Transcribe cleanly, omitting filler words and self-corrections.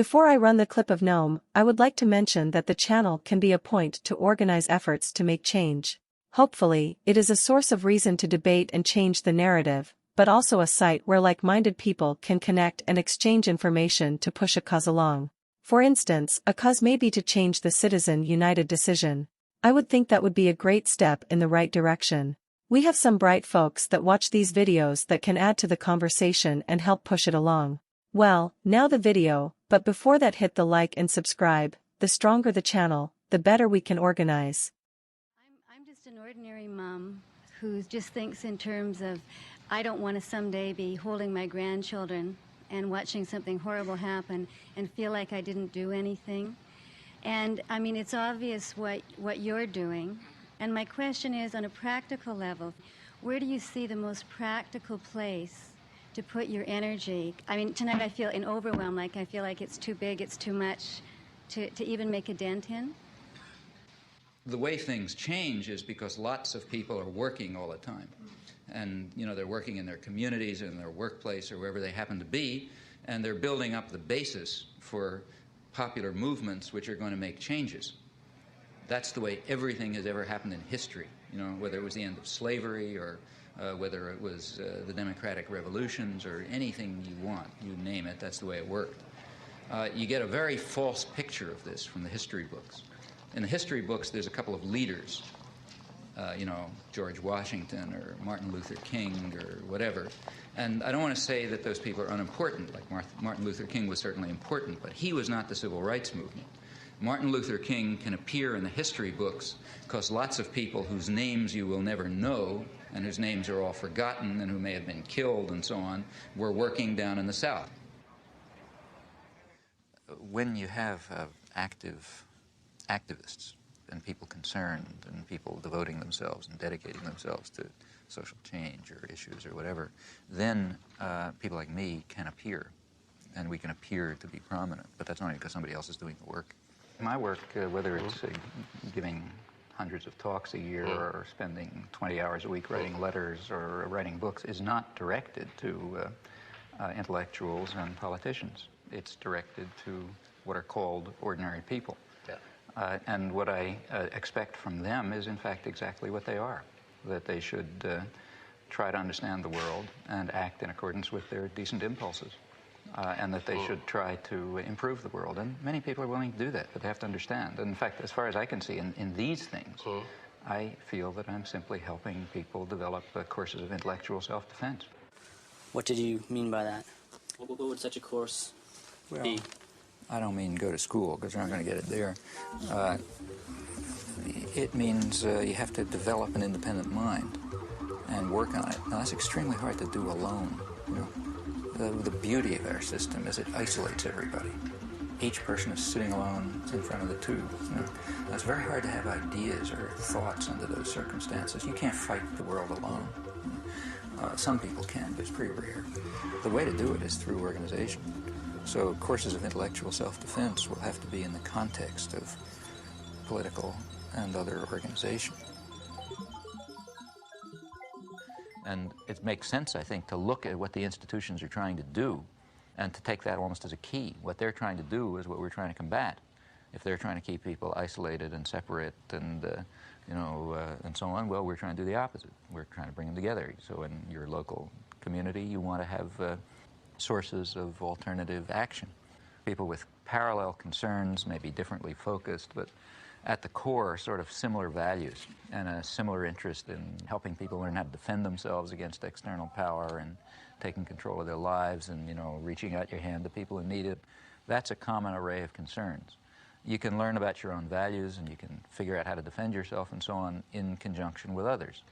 Before I run the clip of Noam, I would like to mention that the channel can be a point to organize efforts to make change. Hopefully, it is a source of reason to debate and change the narrative, but also a site where like-minded people can connect and exchange information to push a cause along. For instance, a cause may be to change the Citizen United decision. I would think that would be a great step in the right direction. We have some bright folks that watch these videos that can add to the conversation and help push it along. Well, now the video, but before that hit the like and subscribe. The stronger the channel, the better we can organize. I'm just an ordinary mom who just thinks in terms of, I don't want to someday be holding my grandchildren and watching something horrible happen and feel like I didn't do anything. And I mean, it's obvious what you're doing. And my question is, on a practical level, where do you see the most practical place to put your energy? I mean, tonight I feel in overwhelm, like I feel like it's too big, it's too much to even make a dent in. The way things change is because lots of people are working all the time. And, you know, they're working in their communities, in their workplace, or wherever they happen to be, and they're building up the basis for popular movements which are going to make changes. That's the way everything has ever happened in history, you know, whether it was the end of slavery or whether it was the democratic revolutions or anything you want, you name it, that's the way it worked. You get a very false picture of this from the history books. In the history books, there's a couple of leaders. You know, George Washington or Martin Luther King or whatever. And I don't want to say that those people are unimportant, like Martin Luther King was certainly important, but he was not the civil rights movement. Martin Luther King can appear in the history books because lots of people whose names you will never know and whose names are all forgotten and who may have been killed and so on were working down in the South. When you have active activists and people concerned and people devoting themselves and dedicating themselves to social change or issues or whatever, then people like me can appear, and we can appear to be prominent. But that's only because somebody else is doing the work. My work, whether it's giving hundreds of talks a year or spending 20 hours a week writing letters or writing books, is not directed to intellectuals and politicians. It's directed to what are called ordinary people. And what I expect from them is, in fact, exactly what they are, that they should try to understand the world and act in accordance with their decent impulses, and that they should try to improve the world. And many people are willing to do that, but they have to understand. And in fact, as far as I can see, in these things, I feel that I'm simply helping people develop courses of intellectual self-defense. What did you mean by that? What would such a course be? I don't mean go to school, because you're not going to get it there. It means you have to develop an independent mind and work on it. Now, that's extremely hard to do alone. You know? The beauty of our system is it isolates everybody. Each person is sitting alone in front of the tube. You know? Now, it's very hard to have ideas or thoughts under those circumstances. You can't fight the world alone. Some people can, but it's pretty rare. The way to do it is through organization. So courses of intellectual self-defense will have to be in the context of political and other organization. And it makes sense, I think, to look at what the institutions are trying to do and to take that almost as a key. What they're trying to do is what we're trying to combat. If they're trying to keep people isolated and separate and, and so on, well, we're trying to do the opposite. We're trying to bring them together. So in your local community, you want to have sources of alternative action. People with parallel concerns may be differently focused, but at the core, sort of similar values and a similar interest in helping people learn how to defend themselves against external power and taking control of their lives and, you know, reaching out your hand to people who need it. That's a common array of concerns. You can learn about your own values and you can figure out how to defend yourself and so on in conjunction with others.